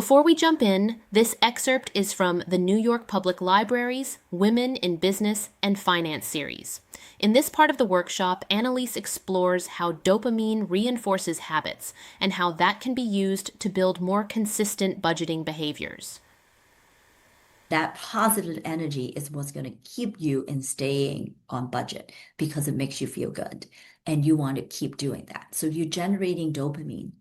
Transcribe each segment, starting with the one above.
Before we jump in, this excerpt is from the New York Public Library's Women in Business and Finance series. In this part of the workshop, Annelise explores how dopamine reinforces habits and how that can be used to build more consistent budgeting behaviors. That positive energy is what's going to keep you in staying on budget because it makes you feel good and you want to keep doing that. So you're generating dopamine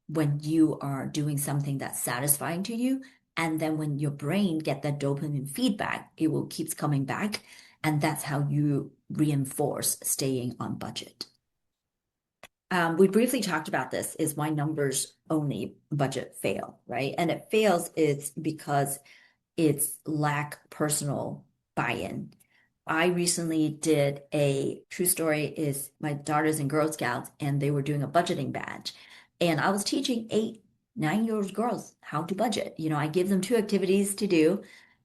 when you are doing something that's satisfying to you. And then when your brain get that dopamine feedback, it will keeps coming back. And that's how you reinforce staying on budget. We briefly talked about this is why numbers only budget fail, right? And it fails is because it's lack personal buy-in. I recently did a true story is my daughter's in Girl Scouts and they were doing a budgeting badge. And I was teaching 8, 9 year old girls how to budget. I give them two activities to do.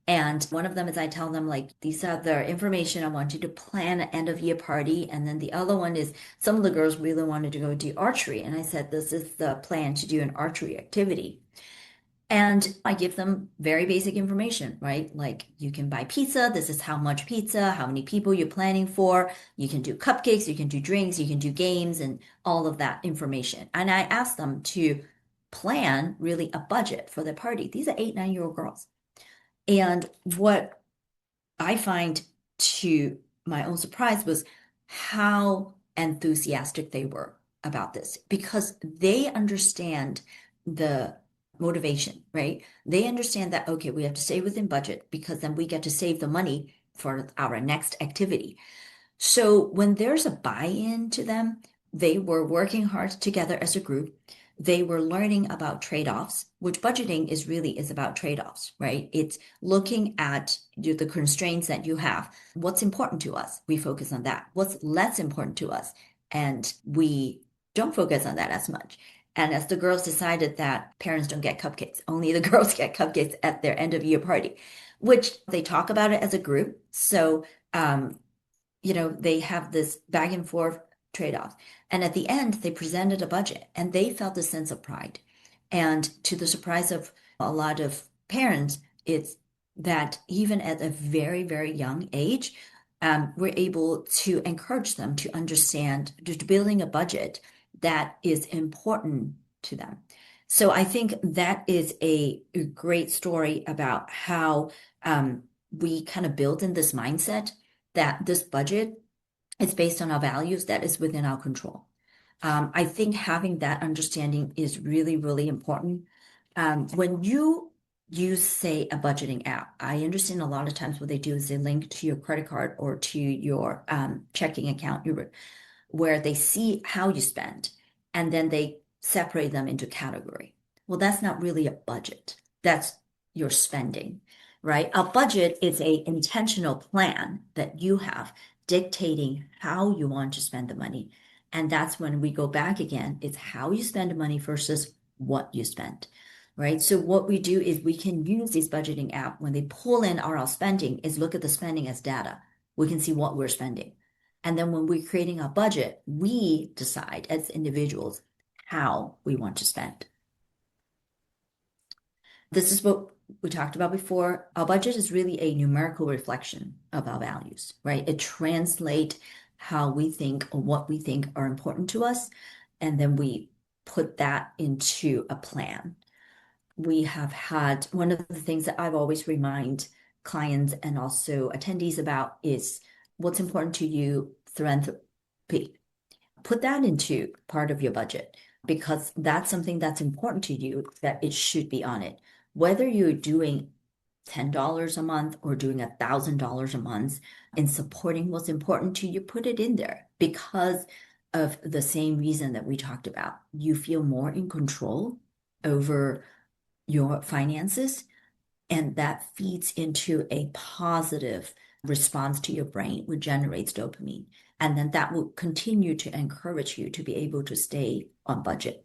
And one of them is I tell them like these are the information I want you to plan an end of year party. And then the other one is some of the girls really wanted to go do archery. And I said, this is the plan to do an archery activity. And I give them very basic information, right? Like you can buy pizza. This is how much pizza, how many people you're planning for. You can do cupcakes, you can do drinks, you can do games and all of that information. And I ask them to plan really a budget for the party. These are 8, 9 year old girls. And what I find to my own surprise was how enthusiastic they were about this because they understand the motivation, right? They understand that, okay, we have to stay within budget because then we get to save the money for our next activity. So when there's a buy-in to them, they were working hard together as a group. They were learning about trade-offs, which budgeting is really is about trade-offs, right? It's looking at the constraints that you have. What's important to us? We focus on that. What's less important to us? And we don't focus on that as much. And as the girls decided that parents don't get cupcakes, only the girls get cupcakes at their end of year party, which they talk about it as a group. So they have this back and forth trade-off. And at the end, they presented a budget and they felt a sense of pride. And to the surprise of a lot of parents, it's that even at a very, very young age, we're able to encourage them to understand to building a budget that is important to them. So I think that is a great story about how we kind of build in this mindset that this budget is based on our values that is within our control. I think having that understanding is really, really important. When you use, say, a budgeting app, I understand a lot of times what they do is they link to your credit card or to your checking account where they see how you spend and then they separate them into category. Well, that's not really a budget. That's your spending, right? A budget is a intentional plan that you have dictating how you want to spend the money. And that's when we go back again, it's how you spend the money versus what you spend, right? So what we do is we can use this budgeting app when they pull in our spending is look at the spending as data. We can see what we're spending. And then when we're creating a budget, we decide as individuals how we want to spend. This is what we talked about before. Our budget is really a numerical reflection of our values, right? It translates how we think or what we think are important to us, and then we put that into a plan. We have had one of the things that I've always remind clients and also attendees about is what's important to you, philanthropy. Put that into part of your budget because that's something that's important to you that it should be on it. Whether you're doing $10 a month or doing $1,000 a month in supporting what's important to you, put it in there because of the same reason that we talked about. You feel more in control over your finances, and that feeds into a positive response to your brain, which generates dopamine. And then that will continue to encourage you to be able to stay on budget.